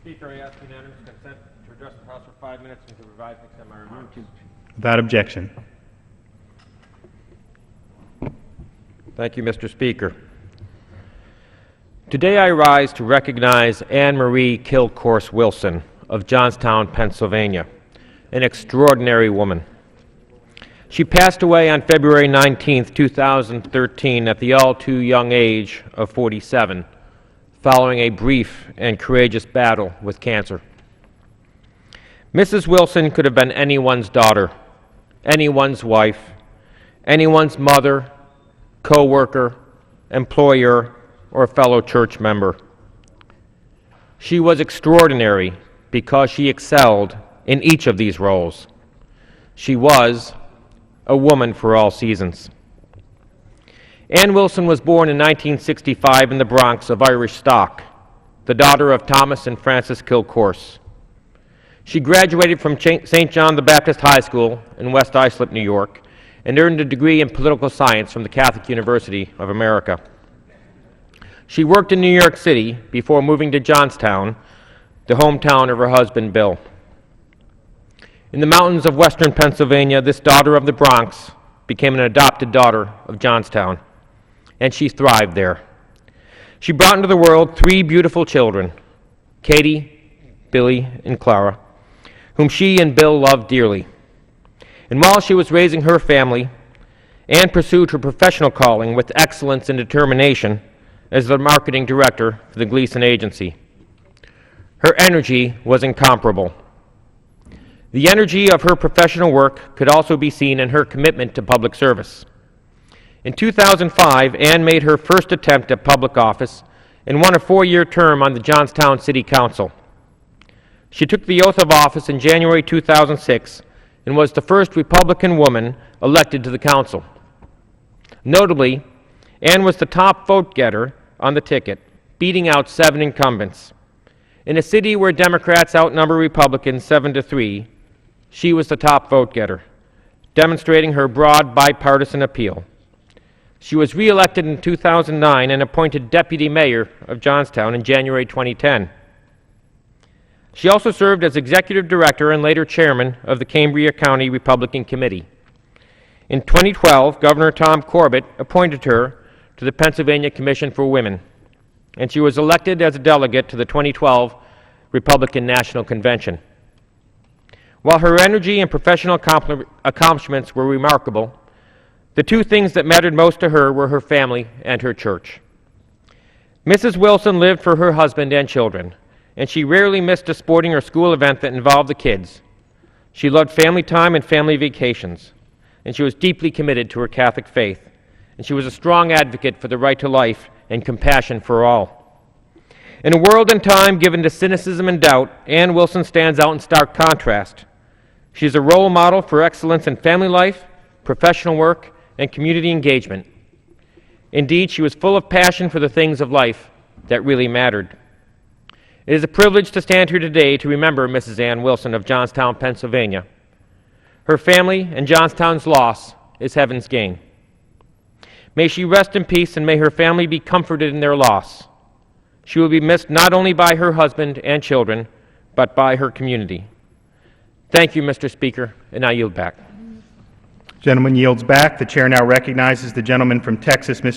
Speaker, I ask unanimous consent to address the House for 5 minutes and to revise and extend my remarks. Without objection. Thank you, Mr. Speaker. Today I rise to recognize Anne Marie Kilcourse Wilson of Johnstown, Pennsylvania, an extraordinary woman. She passed away on February 19, 2013, at the all-too-young age of 47, following a brief and courageous battle with cancer. Mrs. Wilson could have been anyone's daughter, anyone's wife, anyone's mother, co-worker, employer, or fellow church member. She was extraordinary because she excelled in each of these roles. She was a woman for all seasons. Anne Wilson was born in 1965 in the Bronx of Irish stock, the daughter of Thomas and Francis Kilcourse. She graduated from St. John the Baptist High School in West Islip, New York, and earned a degree in political science from the Catholic University of America. She worked in New York City before moving to Johnstown, the hometown of her husband, Bill. In the mountains of western Pennsylvania, this daughter of the Bronx became an adopted daughter of Johnstown, and she thrived there. She brought into the world 3 beautiful children, Katie, Billy, and Clara, whom she and Bill loved dearly. And while she was raising her family, Anne pursued her professional calling with excellence and determination as the marketing director for the Gleason Agency. Her energy was incomparable. The energy of her professional work could also be seen in her commitment to public service. In 2005, Anne made her first attempt at public office and won a 4-year term on the Johnstown City Council. She took the oath of office in January 2006 and was the first Republican woman elected to the council. Notably, Anne was the top vote getter on the ticket, beating out 7 incumbents. In a city where Democrats outnumber Republicans 7-3, she was the top vote getter, demonstrating her broad bipartisan appeal. She was re-elected in 2009 and appointed deputy mayor of Johnstown in January 2010. She also served as executive director and later chairman of the Cambria County Republican Committee. In 2012, Governor Tom Corbett appointed her to the Pennsylvania Commission for Women, and she was elected as a delegate to the 2012 Republican National Convention. While her energy and professional accomplishments were remarkable, the 2 things that mattered most to her were her family and her church. Mrs. Wilson lived for her husband and children, and she rarely missed a sporting or school event that involved the kids. She loved family time and family vacations, and she was deeply committed to her Catholic faith, and she was a strong advocate for the right to life and compassion for all. In a world and time given to cynicism and doubt, Anne Wilson stands out in stark contrast. She is a role model for excellence in family life, professional work, and community engagement. Indeed, she was full of passion for the things of life that really mattered. It is a privilege to stand here today to remember Mrs. Anne Wilson of Johnstown, Pennsylvania. Her family and Johnstown's loss is heaven's gain. May she rest in peace, and may her family be comforted in their loss. She will be missed not only by her husband and children, but by her community. Thank you, Mr. Speaker, and I yield back. Gentleman yields back. The chair now recognizes the gentleman from Texas, Mr.